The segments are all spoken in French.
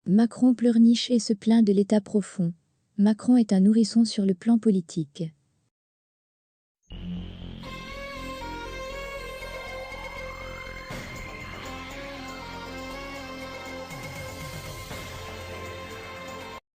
Macron pleurniche et se plaint de l'état profond. Macron est un nourrisson sur le plan politique.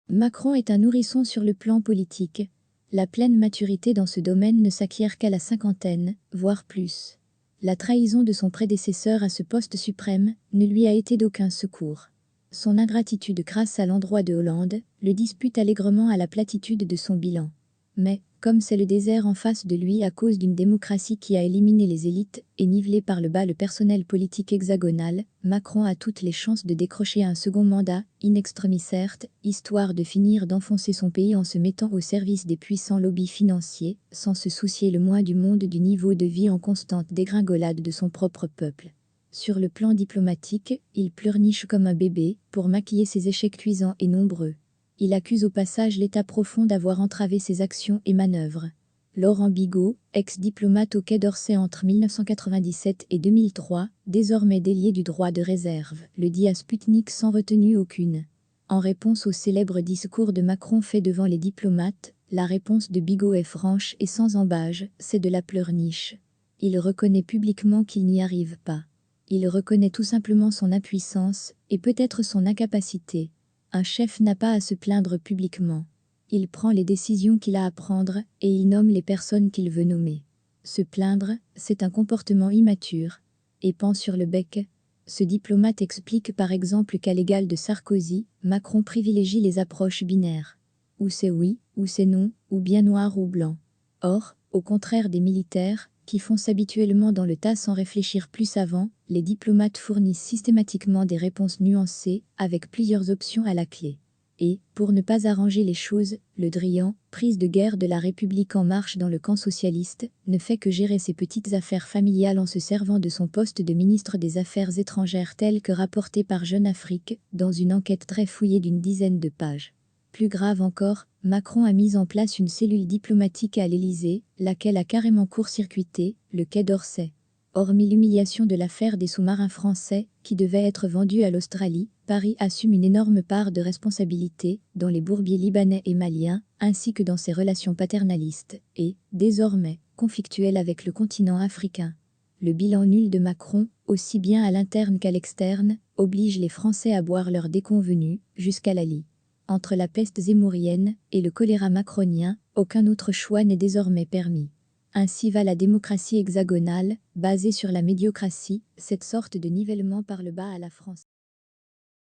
Macron est un nourrisson sur le plan politique. La pleine maturité dans ce domaine ne s'acquiert qu'à la cinquantaine, voire plus. La trahison de son prédécesseur à ce poste suprême ne lui a été d'aucun secours. Son ingratitude grâce à l'endroit de Hollande le dispute allègrement à la platitude de son bilan. Mais, comme c'est le désert en face de lui à cause d'une démocratie qui a éliminé les élites et nivelé par le bas le personnel politique hexagonal, Macron a toutes les chances de décrocher un second mandat, in extremis certes, histoire de finir d'enfoncer son pays en se mettant au service des puissants lobbies financiers, sans se soucier le moins du monde du niveau de vie en constante dégringolade de son propre peuple. Sur le plan diplomatique, il pleurniche comme un bébé, pour maquiller ses échecs cuisants et nombreux. Il accuse au passage l'état profond d'avoir entravé ses actions et manœuvres. Laurent Bigot, ex-diplomate au Quai d'Orsay entre 1997 et 2003, désormais délié du droit de réserve, le dit à Sputnik sans retenue aucune. En réponse au célèbre discours de Macron fait devant les diplomates, la réponse de Bigot est franche et sans embâge, c'est de la pleurniche. Il reconnaît publiquement qu'il n'y arrive pas. Il reconnaît tout simplement son impuissance et peut-être son incapacité. Un chef n'a pas à se plaindre publiquement. Il prend les décisions qu'il a à prendre et il nomme les personnes qu'il veut nommer. Se plaindre, c'est un comportement immature. Et pend sur le bec. Ce diplomate explique par exemple qu'à l'égal de Sarkozy, Macron privilégie les approches binaires. Ou c'est oui, ou c'est non, ou bien noir ou blanc. Or, au contraire des militaires, qui foncent habituellement dans le tas sans réfléchir plus avant, les diplomates fournissent systématiquement des réponses nuancées, avec plusieurs options à la clé. Et, pour ne pas arranger les choses, Le Drian, prise de guerre de la République en marche dans le camp socialiste, ne fait que gérer ses petites affaires familiales en se servant de son poste de ministre des Affaires étrangères tel que rapporté par Jeune Afrique, dans une enquête très fouillée d'une dizaine de pages. Plus grave encore, Macron a mis en place une cellule diplomatique à l'Élysée, laquelle a carrément court-circuité le Quai d'Orsay. Hormis l'humiliation de l'affaire des sous-marins français, qui devaient être vendus à l'Australie, Paris assume une énorme part de responsabilité dans les bourbiers libanais et maliens, ainsi que dans ses relations paternalistes et, désormais, conflictuelles avec le continent africain. Le bilan nul de Macron, aussi bien à l'interne qu'à l'externe, oblige les Français à boire leur déconvenue, jusqu'à la lie. Entre la peste zémourienne et le choléra macronien, aucun autre choix n'est désormais permis. Ainsi va la démocratie hexagonale, basée sur la médiocratie, cette sorte de nivellement par le bas à la France.